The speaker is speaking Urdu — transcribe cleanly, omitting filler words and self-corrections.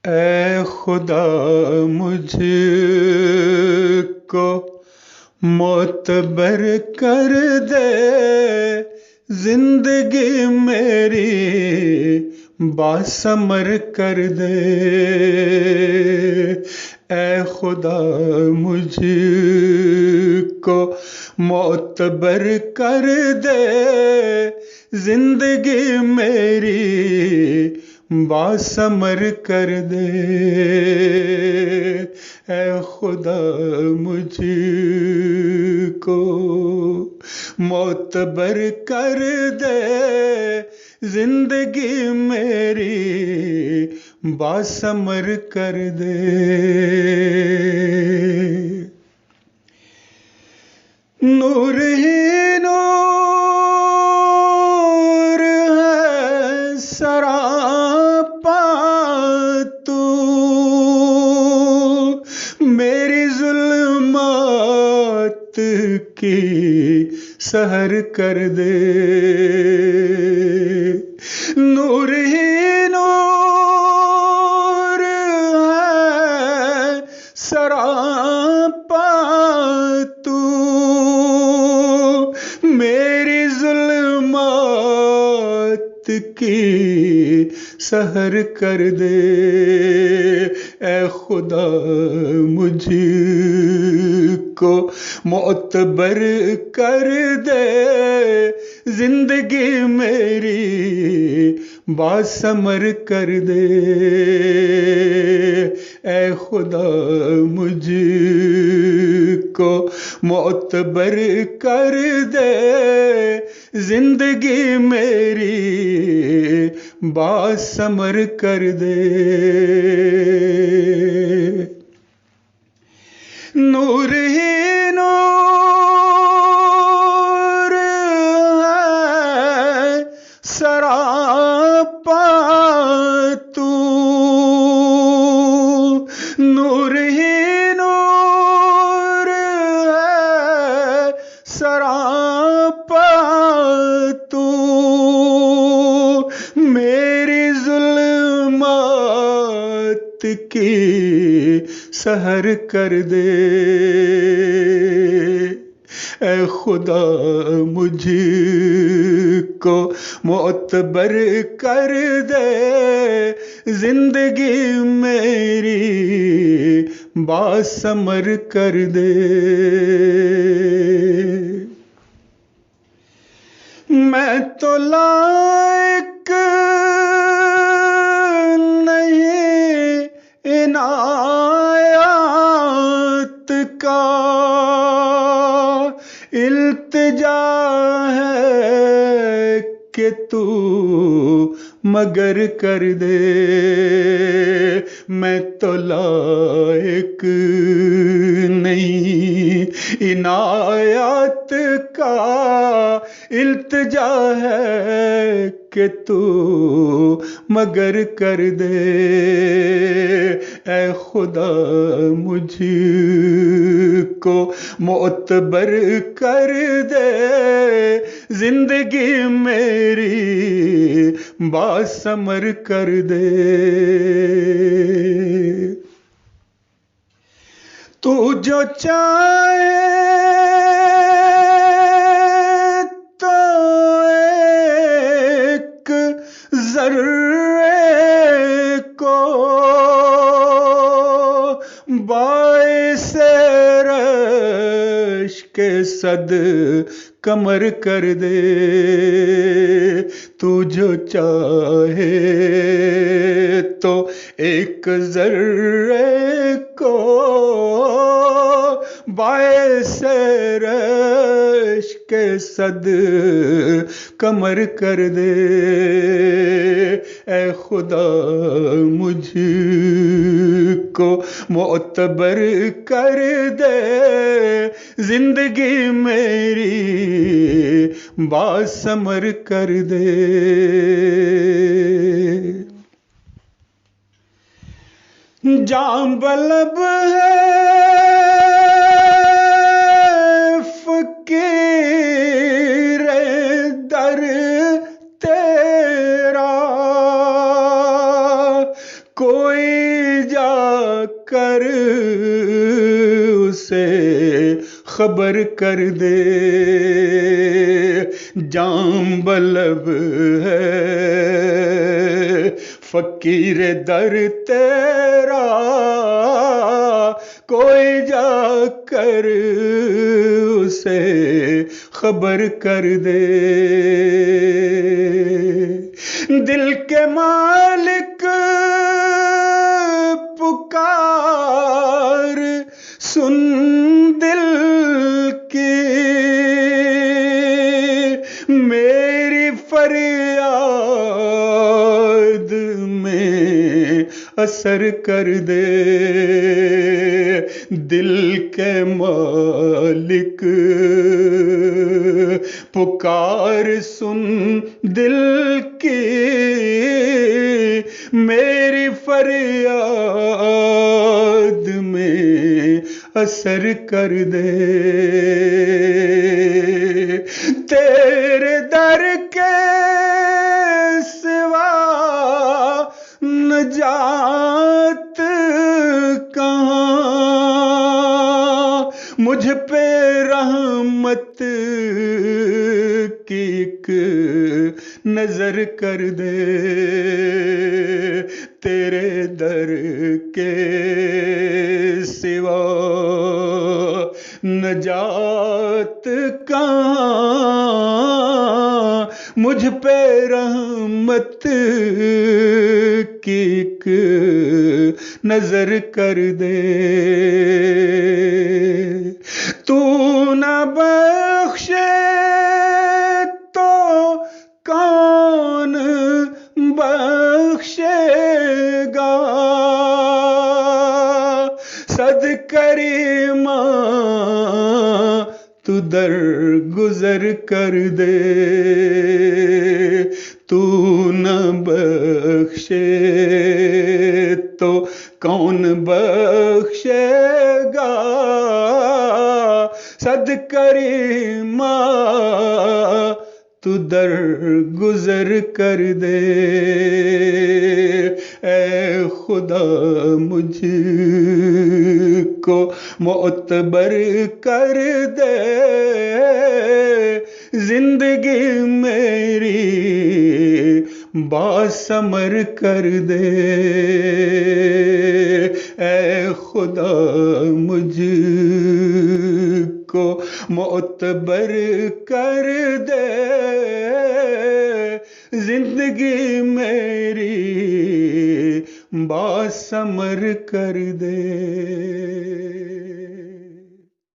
اے خدا مجھ کو معتبر کر دے، زندگی میری باثمر کر دے۔ اے خدا مجھ کو معتبر کر دے، زندگی میری باثمر کر دے۔ اے خدا مجھ کو معتبر کر دے، زندگی میری باثمر کر دے۔ نور ہی نور ہے سراپا تو، میری ظلمات کی سحر کر دے۔ نور ہی نور ہے سراپا تو، میری ظلمات کی سحر کر دے۔ اے خدا مجھ کو معتبر کر دے، زندگی میری باثمر کر دے۔ اے خدا مجھ کو معتبر کر دے، زندگی میری باثمر کر دے۔ نور ہی نور ہے سراپا تو، نور ہی نور ہے سراپا تو، میری ظلمات کی سحر کر دے۔ اے خدا مجھ کو معتبر کر دے، زندگی میری باثمر کر دے۔ میں تو لائق نہیں عنایات کا، التجا ہے کہ تو مگر کر دے۔ میں تو لائق نہیں عنایات کا، التجا ہے کہ تو مگر کر دے۔ اے خدا مجھ کو معتبر کر دے، زندگی میری باثمر کر دے۔ تو جو چاہے تو ایک ذرے کو باعث رشک صد کمر کر دے۔ تو جو چاہے تو ایک ذرے کو باعث رشک صد کمر کر دے۔ اے خدا مجھ کو معتبر کر دے، زندگی میری باثمر کر دے۔ جاں بلب ہے فقیر در تیرا، کو کوئی جا کر اسے خبر کر دے، جام بلب ہے فقیر در تیرا، کوئی جا کر اسے خبر کر دے۔ دل کے مالک پکار سن دل کی، میری فریاد میں اثر کر دے۔ دل کے مالک پکار سن دل کی، میری فریاد میں اثر کر دے۔ تیرے در کے سوا نجات کہاں، مجھ پہ رحمت کی ایک نظر کر دے۔ تیرے در کے سوا نجات کہاں، مجھ پہ رحمت کی ایک نظر کر دے۔ تو نہ بخشے تو کون بخشے گا، صد کریماں تو در گزر کر دے۔ تو نہ بخشے تو کون بخشے گا، صد کریماں تو در گزر کر دے۔ اے خدا مجھ کو معتبر کر دے، زندگی میری باثمر کر دے۔ اے خدا مجھ کو معتبر کر دے، زندگی میری باثمر کر دے۔